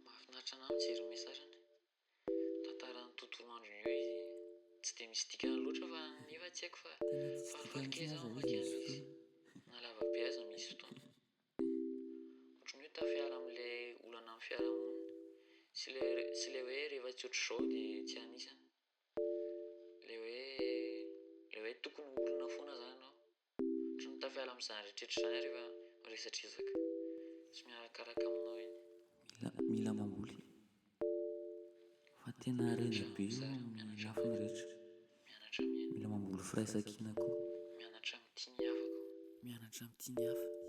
Mahafinaritra anahy mijery mesazany. Tantaran'ny tontolo andron'io izy tsy dia misy dikany loatra fa nefa tsy haiko fa falifaly kely zaho mamaky an'ilay izy. Na lava be aza misy fotoana. Ohatran'ny hoe tafiara amin'ilay olana amin'ny fiarahamonina sy ilay hoe rehefa tsy ohatr'izao dia tsy anisany. Ilay hoe tokony olona foana zany ianao. Ohatran'ny tafiala amin'izany rehetrarehetra izany rehefa miresadresaka sy miarakaraka aminao iny. Mila mamboly fa tena rena be io amin'ny lafiny rehetra. Mianatra miaina. Mila mamboly firaisan-kina koa. Mianatra amin'ny tiany havako. Mianatra amin'ny tiany hafa.